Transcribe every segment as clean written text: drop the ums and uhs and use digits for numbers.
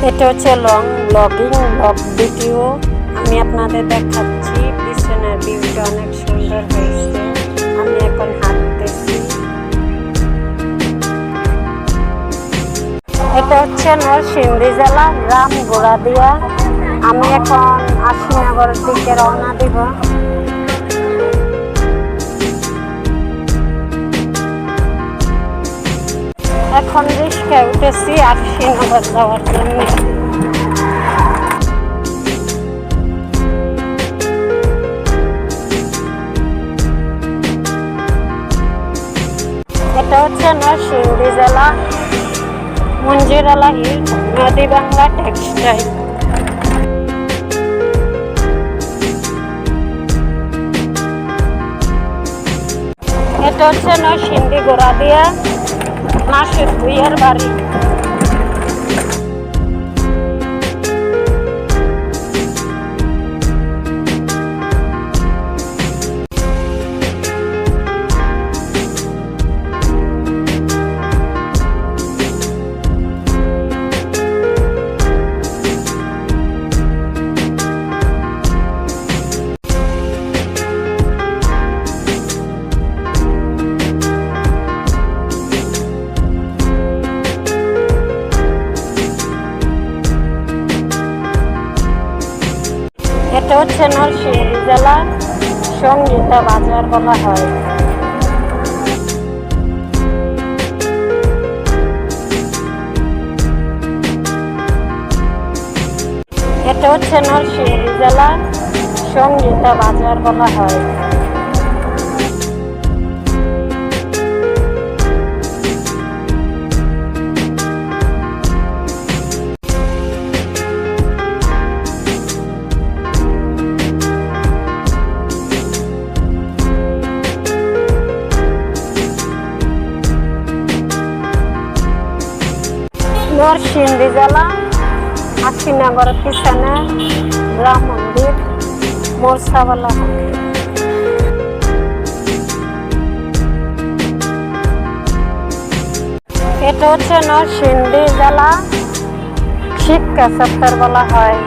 এটা হচ্ছে long blogging blog video. আমি আপনাদের দেখাচ্ছি পিছনের ভিউটা অনেক সুন্দর হয়েছে। আমি এখন হাঁটতেছি। এটা হচ্ছে নরসিংদী জেলা গ্রাম গোড়াদিয়া। আমি এখন আশিনগরের দিকে রওনা দিব। এখন রিক্সায় উঠেছি আশিনগর যাওয়ার জন্য। এটা হচ্ছে নরসিংদী জেলা মঞ্জিরালাহি নদী বাংলা টেক্সটাইল। এটা হচ্ছে নরসিংদী গোড়াদিয়া নাসির ভুইয়ার বাড়ি। এটা হচ্ছে নরসিংদী জেলা সঙ্গীতা বাজার বলা হয়। এটা হচ্ছে নরসিংদী জেলা সঙ্গীতা বাজার বলা হয়। নরসিংদী জেলা আশিনগরের পিছনে রাম মন্দির মোরসা বলা হয়। এটা হচ্ছে নরসিংদী জেলা শিক্ষা চত্বর বলা হয়।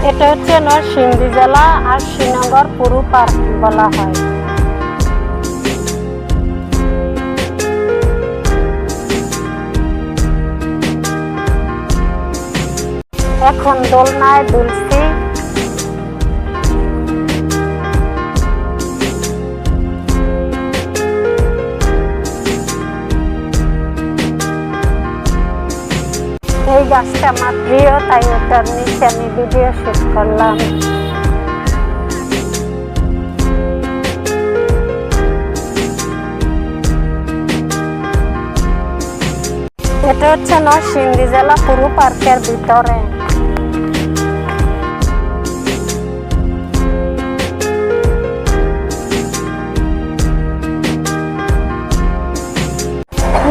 এটা হচ্ছে নরসিংদী জেলা আশিনগর পুর পার্ক বলা হয়। এখন দোলনায় দুলছি। এই গাছটা আমার প্রিয়, তাই ওটার নিচে আমি ভিডিও শুট করলাম। এটা হচ্ছে নরসিংদী জেলা পুরো পার্কের ভিতরে।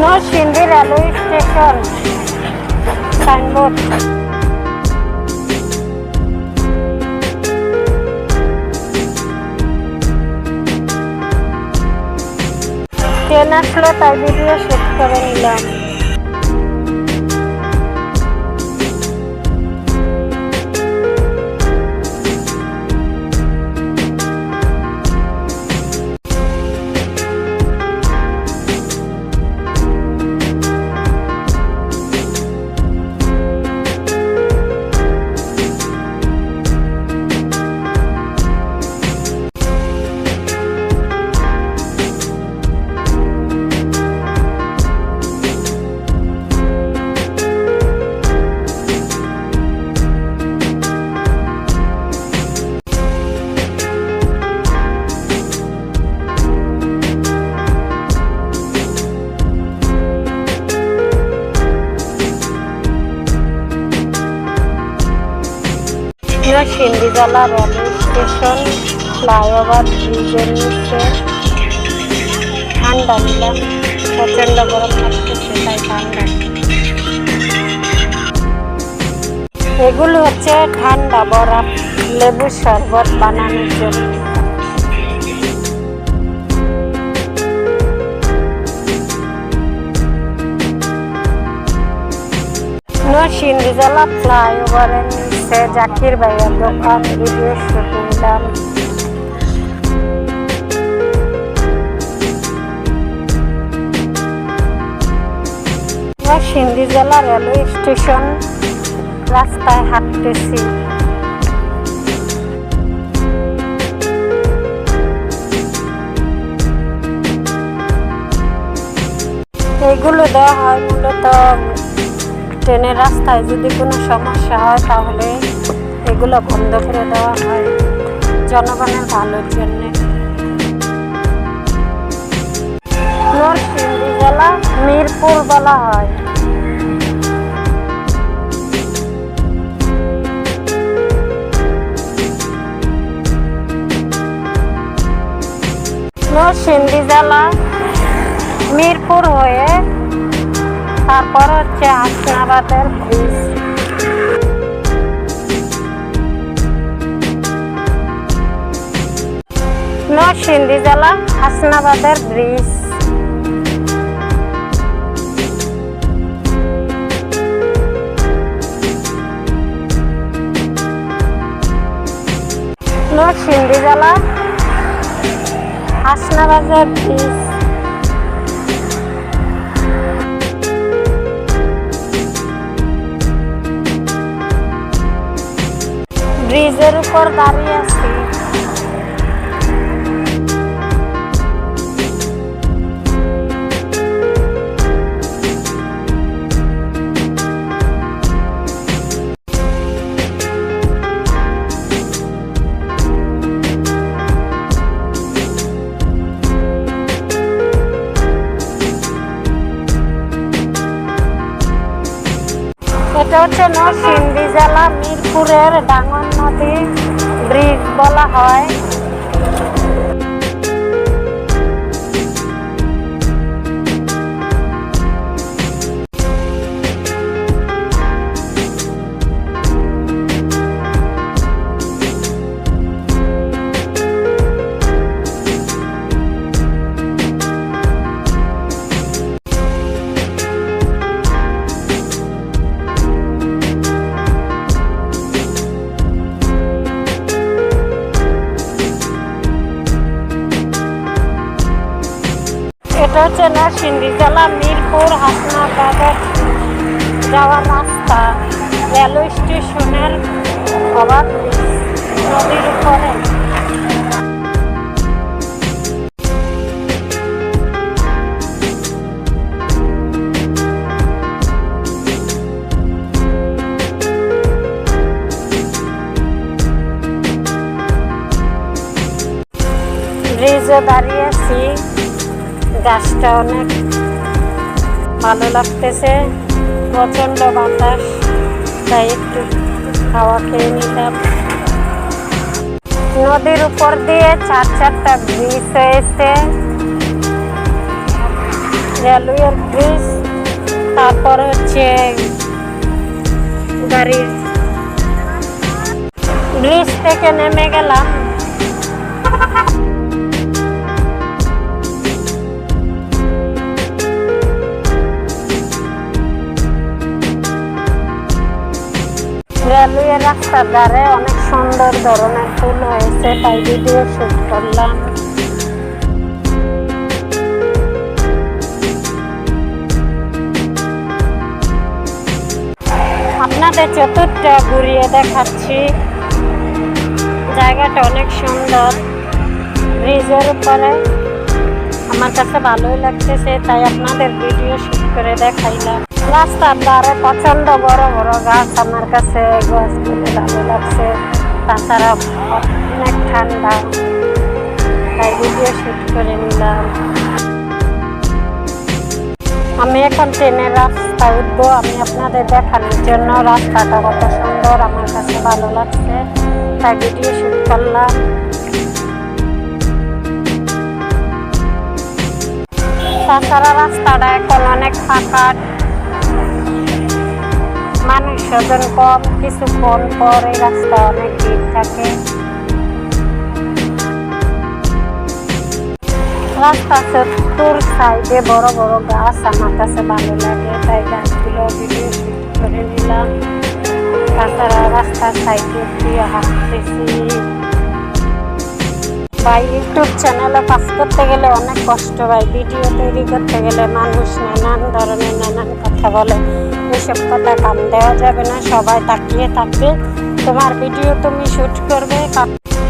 Narsingdi railway station signboard. Train আসলো তাই ভিডিও শুট করে নিলাম। নরসিংদী জেলা রেলওয়ে স্টেশন ফ্লাইওভার ব্রিজের নিচে ঠান্ডা নিলাম। প্রচন্ড গরম লাগতেছে তাই ঠান্ডা। এগুলো হচ্ছে ঠান্ডা বরফ লেবু শরবত বানানোর জন্য। নরসিংদী জেলা ফ্লাইওভারের নিচে জাকির ভাইয়ের দোকান ভিডিও শুট নিলাম। নরসিংদী জেলা রেলওয়ে স্টেশন রাস্তায় হাঁটতেছি। এইগুলো দেওয়া হয় মূলত ট্রেনের রাস্তায় যদি কোনো সমস্যা হয় তাহলে এগুলো বন্ধ করে দেওয়া হয় জনগণের ভালোর জন্য। নরসিংদী জেলা মিরপুর বলা হয়। নরসিংদী জেলা মিরপুর হয়ে তারপর হচ্ছে হাসনাবাদের ব্রিজ। নরসিংদী জেলা হাসনাবাদের ব্রিজ। নরসিংদী জেলা হাসনাবাদের ব্রিজ। ব্রিজের উপর দাঁড়িয়ে আছি। এটা হচ্ছে নরসিংদী জেলা মিরপুরের ডাঙ্গর নদী ব্রিজ বলা হয়। এটা হচ্ছে নরসিংদী জেলা মিরপুর হাসনাবাদ যাওয়ার রাস্তা রেলওয়ে স্টেশনের ওভার নদীর উপরে। ব্রিজে দাঁড়িয়ে আছি। গাছটা অনেক ভালো লাগতেছে, প্রচন্ড বাতাস, তাই একটু হাওয়া খেয়ে নিলাম। নদীর উপর দিয়ে চারটা ব্রিজ হয়েছে, রেলওয়ের ব্রিজ, তারপর হচ্ছে গাড়ির ব্রিজ থেকে নেমে গেলাম। রেলওয়ে রাস্তার ধারে অনেক সুন্দর ধরনের ফুল হয়েছে, তাই ভিডিও শুট করলাম। আপনাদের চতুর্থটা ঘুরিয়ে দেখাচ্ছি। জায়গাটা অনেক সুন্দর, ব্রিজের উপরে আমার কাছে ভালোই লাগতেছে, তাই আপনাদের ভিডিও শুট করে দেখাইলাম। রাস্তার ধারে প্রচন্ড বড় বড় গাছ, আমার কাছে গাছগুলো ভালো লাগছে, তাছাড়া অনেক ঠান্ডা, তাই ভিডিও শুট করে নিলাম। আমি এখন ট্রেনের রাস্তায় উঠবো, আমি আপনাদের দেখানোর জন্য। রাস্তাটা কত সুন্দর, আমার কাছে ভালো লাগছে, তাই ভিডিও শুট করলাম। তাছাড়া রাস্তাটা এখন অনেক ফাঁকা, মানুষজন কম, কিছুক্ষণ পর এই রাস্তা অনেক ভিড় থাকে। রাস্তা চতুর সাইডে বড় বড় গাছ, আমার কাছে ভালো লাগে, তাই গাছগুলো ভিডিও শুট করে নিলাম। তাছাড়া রাস্তার সাইডে দিয়ে হাঁটতেছি। ভাই ইউটিউব চ্যানেলে কাজ করতে গেলে অনেক কষ্ট ভাই। ভিডিও তৈরি করতে গেলে মানুষ নানান ধরনের নানান কথা বলে, এসব কথা কান দেওয়া যাবে না। সবাই তাকিয়ে থাকবে, তোমার ভিডিও তুমি শ্যুট করবে।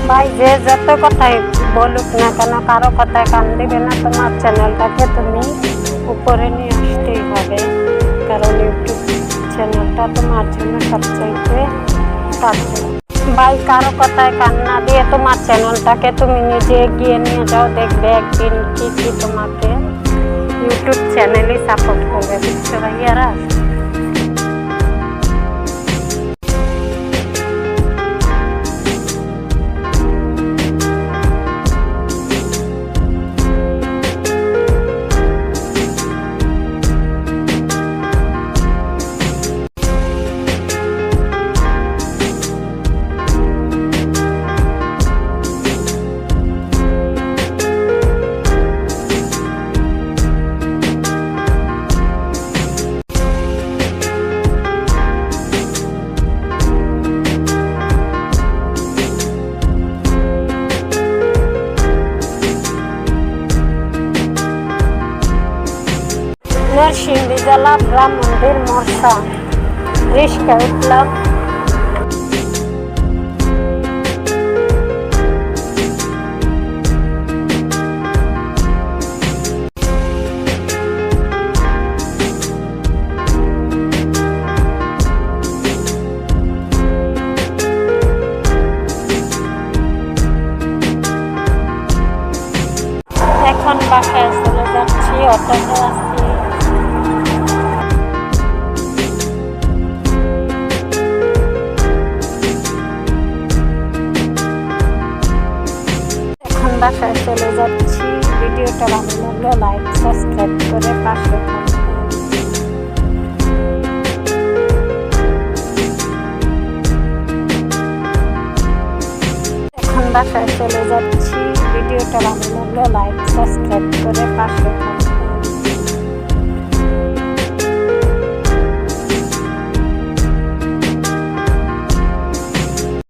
ভাই যে যত কথাই বলুক না কেন, কারো কথায় কান দিবে না। তোমার চ্যানেলটাকে তুমি উপরে নিয়ে আসতেই হবে, কারণ ইউটিউব চ্যানেলটা তোমার জন্য সবচাইতে কাছে। ভাই কারো কথায় কান না দিয়ে তোমার চ্যানেলটাকে তুমি নিজে এগিয়ে নিয়ে যাও, দেখবে একদিন কি তোমাকে ইউটিউব চ্যানেলই সাপোর্ট করবে, বুঝছো ভাইয়ারা? নরসিংদী জেলা রাম মন্দির মরসা, রিস্কা উঠলাম। এখন বাসায় চলে যাচ্ছি, অটোতে আছি। বাসায় চলে যাচ্ছি। ভিডিওটা ভালো লাগলে লাইক সাবস্ক্রাইব করে পাশে থাকবেন। এখন বাসায় চলে যাচ্ছি। ভিডিওটা ভালো লাগলে লাইক সাবস্ক্রাইব করে পাশে থাকবেন।